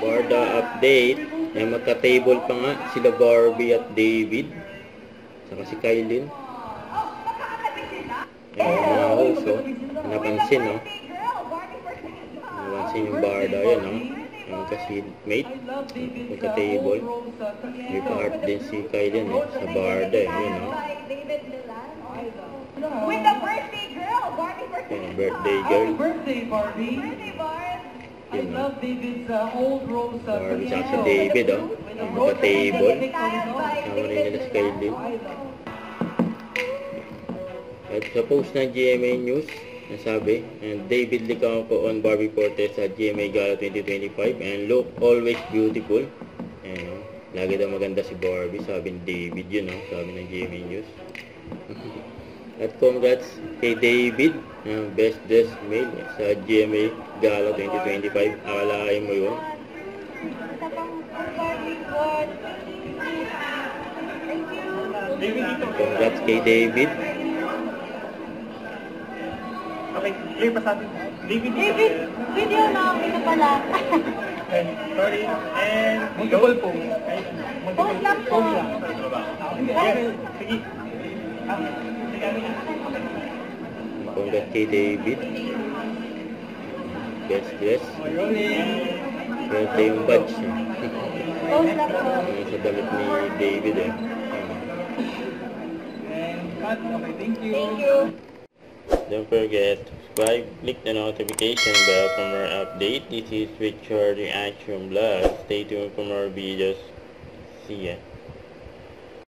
Barda update. Ay magka-table pa nga sila Barbie at David. Saka si Kylin. Ayan mga host, oh. Napansin, oh. Napansin yung Barda, yan, oh. Yung magka-seatmate. Magka-table. May pa-art din si Kylin, eh. Sa Barda, eh. Yun, oh. With the birthday girl, Barbie birthday. Ayan, birthday girl. Happy birthday, Barbie. Birthday, Barb. I love David's old rose. Barbie sa si David, oh. Yung magka-table. Kasama rin nila si Kylin. At sa post ng GMA News, nasabi, and David Licampo on Barbie Forte sa GMA Gala 2025 and look always beautiful. Ayan, lagi daw maganda si Barbie, sabi ni David yun, sabi ng GMA News. At congrats kay David, best dressed male sa GMA Gala 2025. Akalain mo yun? Congrats kay David. Okay, clear pa sa atin. David, Video na ako na pala. sorry. And multiple po. Post lang po. Sige. Congrats kay David. Best dress. Ito yung badge. Post lang po. Yung sa damit ni David, eh. Okay, thank you. Thank you. Don't forget to subscribe, click the notification bell for more update. This is Richard Reaction Vlog. Stay tuned for more videos. See ya.